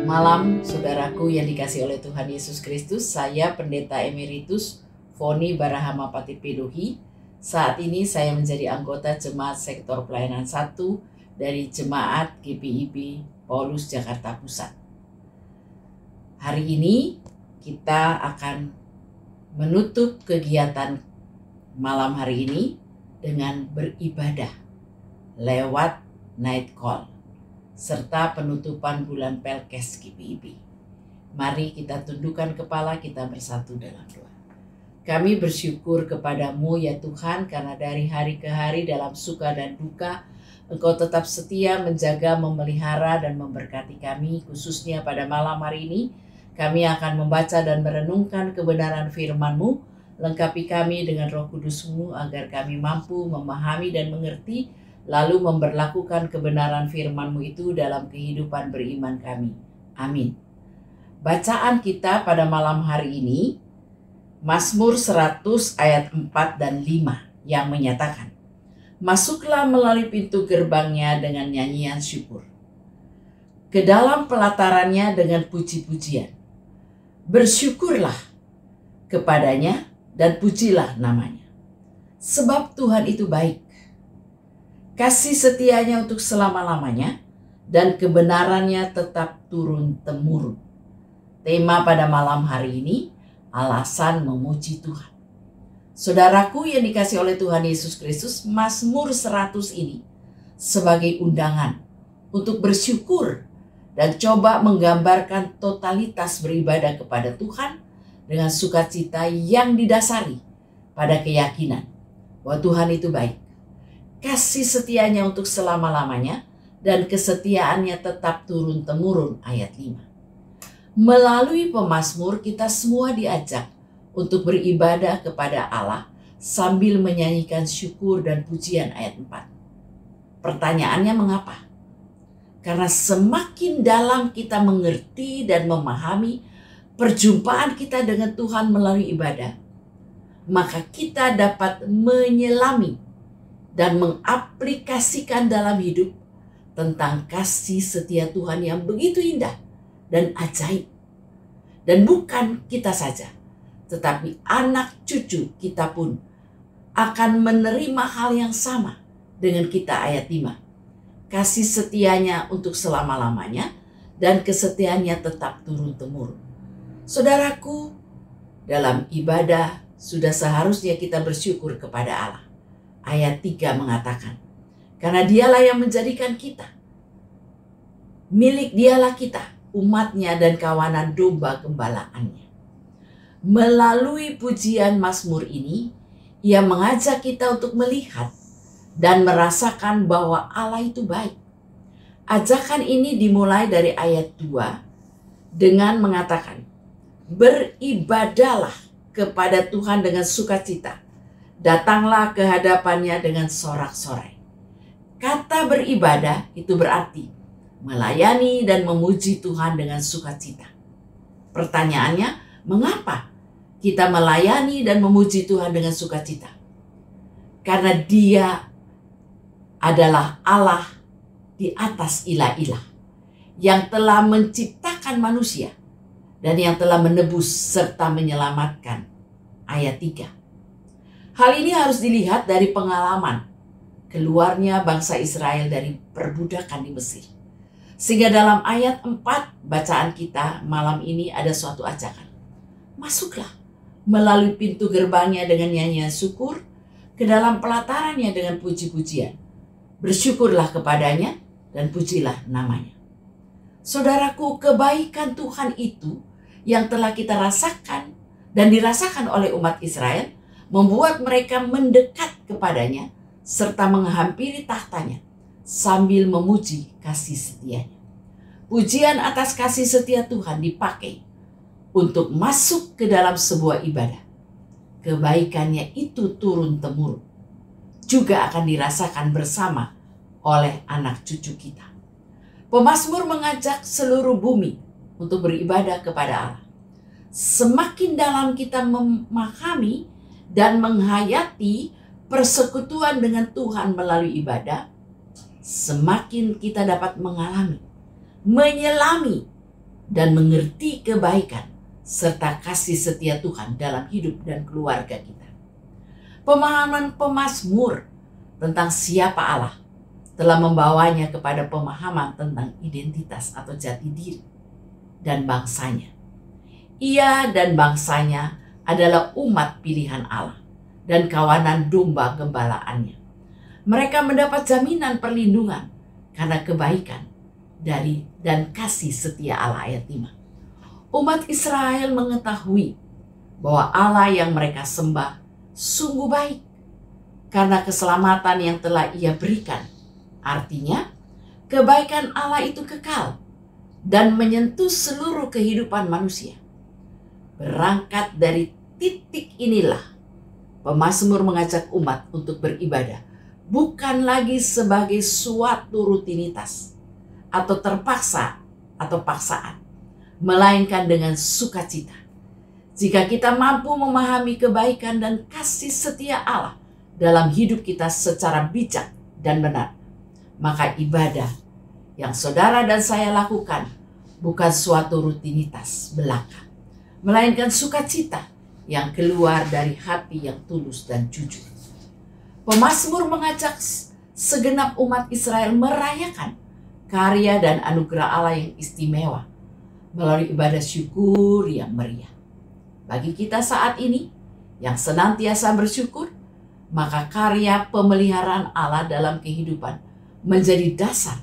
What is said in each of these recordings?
Malam, saudaraku yang dikasihi oleh Tuhan Yesus Kristus, saya Pendeta Emeritus Foni Barahama Patipedohi. Saat ini saya menjadi anggota Jemaat Sektor Pelayanan 1 dari Jemaat GPIB Paulus Jakarta Pusat. Hari ini kita akan menutup kegiatan malam hari ini dengan beribadah lewat night call serta penutupan bulan Pelkes GPIB. Mari kita tundukkan kepala, kita bersatu dalam doa. Kami bersyukur kepadamu ya Tuhan, karena dari hari ke hari dalam suka dan duka Engkau tetap setia menjaga, memelihara dan memberkati kami. Khususnya pada malam hari ini kami akan membaca dan merenungkan kebenaran firman-Mu. Lengkapi kami dengan Roh Kudus-Mu agar kami mampu memahami dan mengerti, lalu memberlakukan kebenaran firman-Mu itu dalam kehidupan beriman kami. Amin. Bacaan kita pada malam hari ini, Mazmur 100 ayat 4 dan 5 yang menyatakan, "Masuklah melalui pintu gerbangnya dengan nyanyian syukur, ke dalam pelatarannya dengan puji-pujian. Bersyukurlah kepadanya dan pujilah namanya. Sebab Tuhan itu baik. Kasih setianya untuk selama-lamanya dan kebenarannya tetap turun-temurun." Tema pada malam hari ini, alasan memuji Tuhan. Saudaraku yang dikasihi oleh Tuhan Yesus Kristus, Mazmur 100 ini sebagai undangan untuk bersyukur dan coba menggambarkan totalitas beribadah kepada Tuhan dengan sukacita yang didasari pada keyakinan bahwa Tuhan itu baik. Kasih setianya untuk selama-lamanya dan kesetiaannya tetap turun-temurun, ayat 5. Melalui pemazmur kita semua diajak untuk beribadah kepada Allah sambil menyanyikan syukur dan pujian, ayat 4. Pertanyaannya mengapa? Karena semakin dalam kita mengerti dan memahami perjumpaan kita dengan Tuhan melalui ibadah, maka kita dapat menyelami dan mengaplikasikan dalam hidup tentang kasih setia Tuhan yang begitu indah dan ajaib. Dan bukan kita saja, tetapi anak cucu kita pun akan menerima hal yang sama dengan kita, ayat 5. Kasih setianya untuk selama-lamanya dan kesetiaannya tetap turun-temurun. Saudaraku, dalam ibadah sudah seharusnya kita bersyukur kepada Allah. Ayat 3 mengatakan, karena dialah yang menjadikan kita, milik dialah kita, umatnya dan kawanan domba gembalaannya. Melalui pujian Mazmur ini, ia mengajak kita untuk melihat dan merasakan bahwa Allah itu baik. Ajakan ini dimulai dari ayat 2 dengan mengatakan, beribadahlah kepada Tuhan dengan sukacita. Datanglah ke hadapannya dengan sorak-sorai. Kata beribadah itu berarti melayani dan memuji Tuhan dengan sukacita. Pertanyaannya, mengapa kita melayani dan memuji Tuhan dengan sukacita? Karena Dia adalah Allah di atas ilah-ilah yang telah menciptakan manusia dan yang telah menebus serta menyelamatkan. Ayat 3. Hal ini harus dilihat dari pengalaman keluarnya bangsa Israel dari perbudakan di Mesir. Sehingga dalam ayat 4 bacaan kita malam ini ada suatu ajakan. Masuklah melalui pintu gerbangnya dengan nyanyian syukur, ke dalam pelatarannya dengan puji-pujian. Bersyukurlah kepadanya dan pujilah namanya. Saudaraku, kebaikan Tuhan itu yang telah kita rasakan dan dirasakan oleh umat Israel membuat mereka mendekat kepadanya serta menghampiri tahtanya sambil memuji kasih setianya. Pujian atas kasih setia Tuhan dipakai untuk masuk ke dalam sebuah ibadah. Kebaikannya itu turun-temurun, juga akan dirasakan bersama oleh anak cucu kita. Pemazmur mengajak seluruh bumi untuk beribadah kepada Allah. Semakin dalam kita memahami dan menghayati persekutuan dengan Tuhan melalui ibadah, semakin kita dapat mengalami, menyelami dan mengerti kebaikan serta kasih setia Tuhan dalam hidup dan keluarga kita. Pemahaman pemazmur tentang siapa Allah telah membawanya kepada pemahaman tentang identitas atau jati diri dan bangsanya. Ia dan bangsanya adalah umat pilihan Allah dan kawanan domba gembalaannya. Mereka mendapat jaminan perlindungan karena kebaikan dari dan kasih setia Allah. Ayat 5. Umat Israel mengetahui bahwa Allah yang mereka sembah sungguh baik karena keselamatan yang telah Ia berikan. Artinya, kebaikan Allah itu kekal dan menyentuh seluruh kehidupan manusia. Berangkat dari titik inilah, pemazmur mengajak umat untuk beribadah bukan lagi sebagai suatu rutinitas atau terpaksa atau paksaan, melainkan dengan sukacita. Jika kita mampu memahami kebaikan dan kasih setia Allah dalam hidup kita secara bijak dan benar, maka ibadah yang saudara dan saya lakukan bukan suatu rutinitas belaka, melainkan sukacita yang keluar dari hati yang tulus dan jujur. Pemazmur mengajak segenap umat Israel merayakan karya dan anugerah Allah yang istimewa melalui ibadah syukur yang meriah. Bagi kita saat ini yang senantiasa bersyukur, maka karya pemeliharaan Allah dalam kehidupan menjadi dasar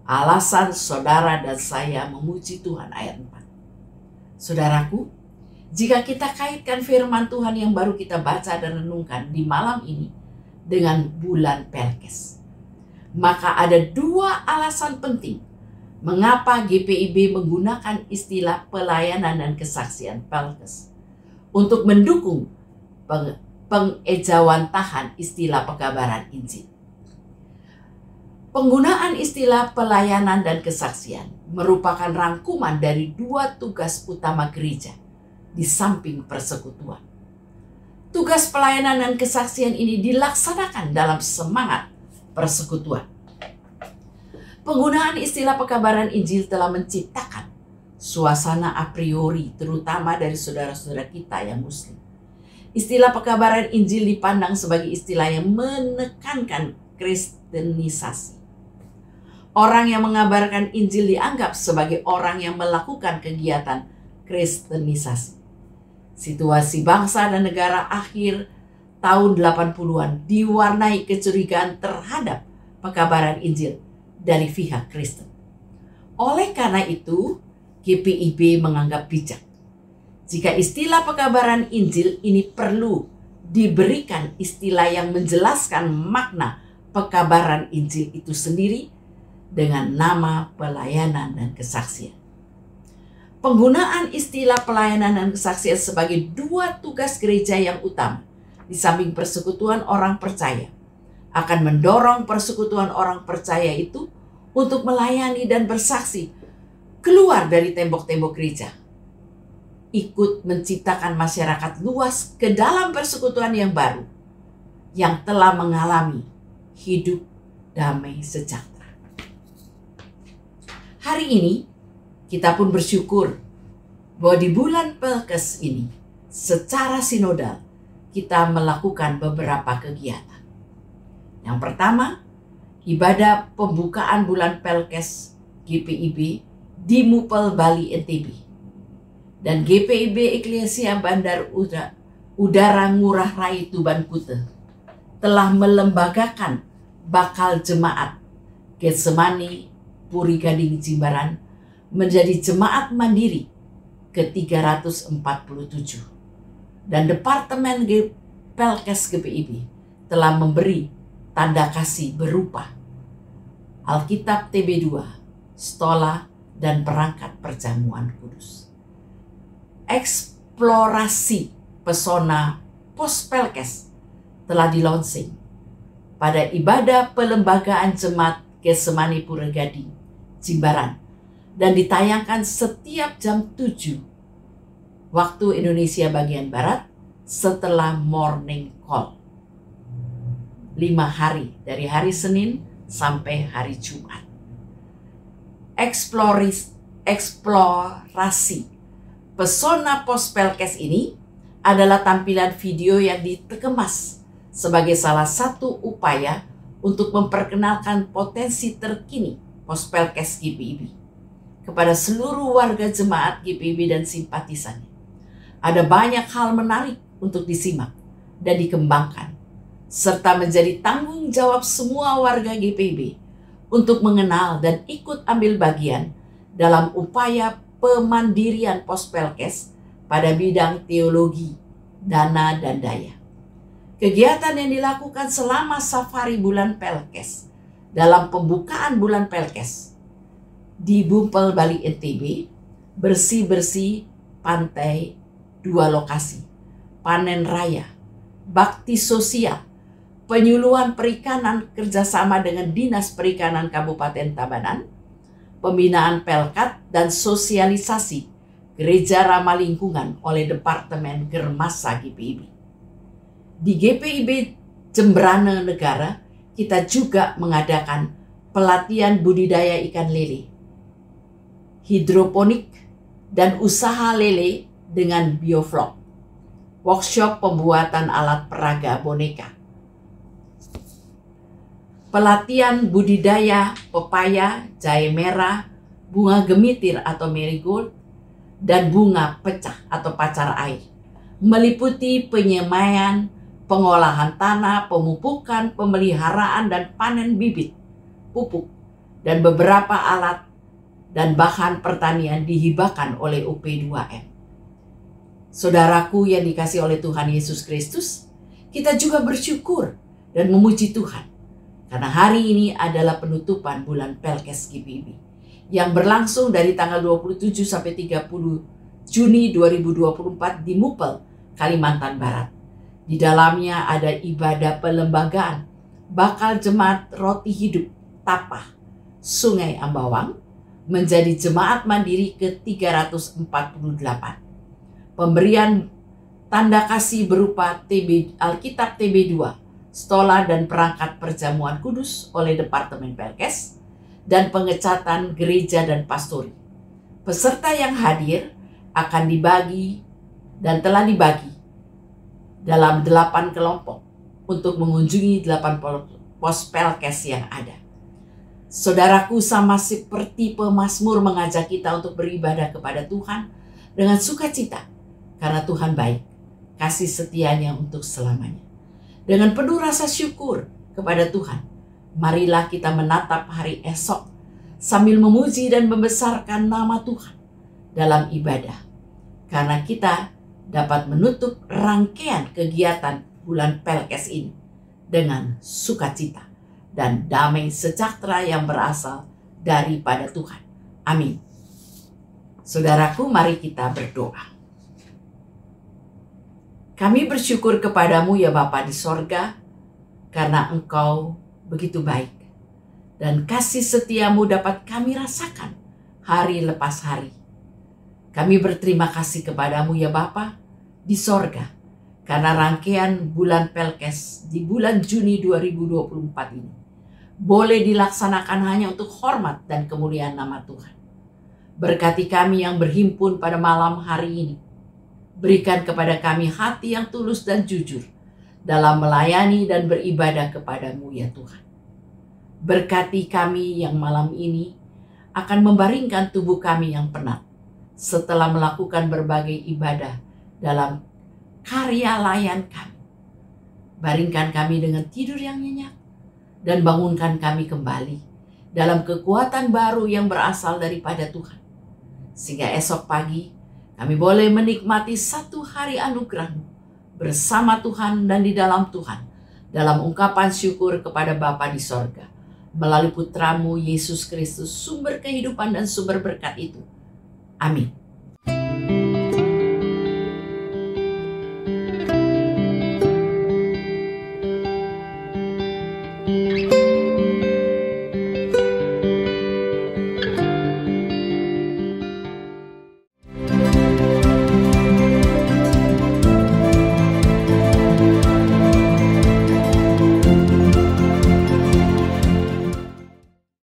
alasan saudara dan saya memuji Tuhan. Ayat 4. Saudaraku, jika kita kaitkan firman Tuhan yang baru kita baca dan renungkan di malam ini dengan bulan Pelkes, maka ada dua alasan penting mengapa GPIB menggunakan istilah pelayanan dan kesaksian Pelkes untuk mendukung pengejawantahan istilah pekabaran Injil. Penggunaan istilah pelayanan dan kesaksian merupakan rangkuman dari dua tugas utama gereja di samping persekutuan. Tugas pelayanan dan kesaksian ini dilaksanakan dalam semangat persekutuan. Penggunaan istilah pekabaran Injil telah menciptakan suasana a priori terutama dari saudara-saudara kita yang Muslim. Istilah pekabaran Injil dipandang sebagai istilah yang menekankan kristenisasi. Orang yang mengabarkan Injil dianggap sebagai orang yang melakukan kegiatan kristenisasi. Situasi bangsa dan negara akhir tahun 80-an diwarnai kecurigaan terhadap pekabaran Injil dari pihak Kristen. Oleh karena itu, GPIB menganggap bijak jika istilah pekabaran Injil ini perlu diberikan istilah yang menjelaskan makna pekabaran Injil itu sendiri dengan nama pelayanan dan kesaksian. Penggunaan istilah pelayanan dan kesaksian sebagai dua tugas gereja yang utama di samping persekutuan orang percaya akan mendorong persekutuan orang percaya itu untuk melayani dan bersaksi keluar dari tembok-tembok gereja, ikut menciptakan masyarakat luas ke dalam persekutuan yang baru yang telah mengalami hidup damai sejahtera. Hari ini kita pun bersyukur bahwa di bulan Pelkes ini secara sinodal kita melakukan beberapa kegiatan. Yang pertama, ibadah pembukaan bulan Pelkes GPIB di Mupel Bali NTB dan GPIB Eklesia Bandar Udara Ngurah Rai Tuban Kute telah melembagakan bakal jemaat Getsemani Puri Gading Jimbaran menjadi jemaat mandiri ke-347 dan Departemen Pelkes GPIB telah memberi tanda kasih berupa Alkitab TB2, Stola, dan perangkat perjamuan kudus. Eksplorasi pesona pos Pelkes telah di-launching pada ibadah pelembagaan jemaat Getsemani Puri Gading Jimbaran dan ditayangkan setiap jam 7 waktu Indonesia bagian Barat setelah morning call. 5 hari dari hari Senin sampai hari Jumat. eksplorasi. Pesona Pos Pelkes ini adalah tampilan video yang dikemas sebagai salah satu upaya untuk memperkenalkan potensi terkini Pos Pelkes GPIB kepada seluruh warga jemaat GPIB dan simpatisannya. Ada banyak hal menarik untuk disimak dan dikembangkan, serta menjadi tanggung jawab semua warga GPIB untuk mengenal dan ikut ambil bagian dalam upaya pemandirian Pos Pelkes pada bidang teologi, dana, dan daya. Kegiatan yang dilakukan selama safari bulan Pelkes dalam pembukaan bulan Pelkes di Bumpel, Bali, NTB, bersih-bersih pantai 2 lokasi, panen raya, bakti sosial, penyuluhan perikanan kerjasama dengan Dinas Perikanan Kabupaten Tabanan, pembinaan Pelkat, dan sosialisasi gereja ramah lingkungan oleh Departemen Germasa GPIB. Di GPIB Jembrana Negara, kita juga mengadakan pelatihan budidaya ikan lele, hidroponik, dan usaha lele dengan bioflok, workshop pembuatan alat peraga boneka, pelatihan budidaya pepaya, jahe merah, bunga gemitir atau marigold, dan bunga pecah atau pacar air, meliputi penyemaian, pengolahan tanah, pemupukan, pemeliharaan, dan panen bibit, pupuk, dan beberapa alat dan bahan pertanian dihibahkan oleh UP2M. Saudaraku yang dikasihi oleh Tuhan Yesus Kristus, kita juga bersyukur dan memuji Tuhan karena hari ini adalah penutupan bulan Pelkes GPIB yang berlangsung dari tanggal 27 sampai 30 Juni 2024 di Mupel, Kalimantan Barat. Di dalamnya ada ibadah pelembagaan bakal jemaat Roti Hidup Tapah, Sungai Ambawang, menjadi jemaat mandiri ke-348. Pemberian tanda kasih berupa Alkitab TB2, stola dan perangkat perjamuan kudus oleh Departemen Pelkes, dan pengecatan gereja dan pastori. Peserta yang hadir akan dibagi dan telah dibagi dalam 8 kelompok untuk mengunjungi 8 pos Pelkes yang ada. Saudaraku, sama seperti pemazmur mengajak kita untuk beribadah kepada Tuhan dengan sukacita, karena Tuhan baik, kasih setianya untuk selamanya. Dengan penuh rasa syukur kepada Tuhan, marilah kita menatap hari esok sambil memuji dan membesarkan nama Tuhan dalam ibadah. Karena kita dapat menutup rangkaian kegiatan bulan Pelkes ini dengan sukacita dan damai sejahtera yang berasal daripada Tuhan. Amin. Saudaraku, mari kita berdoa. Kami bersyukur kepadamu ya Bapa di sorga, karena Engkau begitu baik. Dan kasih setiamu dapat kami rasakan hari lepas hari. Kami berterima kasih kepadamu ya Bapa di sorga, karena rangkaian bulan Pelkes di bulan Juni 2024 ini boleh dilaksanakan hanya untuk hormat dan kemuliaan nama Tuhan. Berkati kami yang berhimpun pada malam hari ini. Berikan kepada kami hati yang tulus dan jujur dalam melayani dan beribadah kepadamu ya Tuhan. Berkati kami yang malam ini akan membaringkan tubuh kami yang penat setelah melakukan berbagai ibadah dalam karya layan kami. Baringkan kami dengan tidur yang nyenyak dan bangunkan kami kembali dalam kekuatan baru yang berasal daripada Tuhan. Sehingga esok pagi kami boleh menikmati satu hari anugerah-Mu bersama Tuhan dan di dalam Tuhan, dalam ungkapan syukur kepada Bapa di sorga, melalui Putra-Mu Yesus Kristus, sumber kehidupan dan sumber berkat itu. Amin.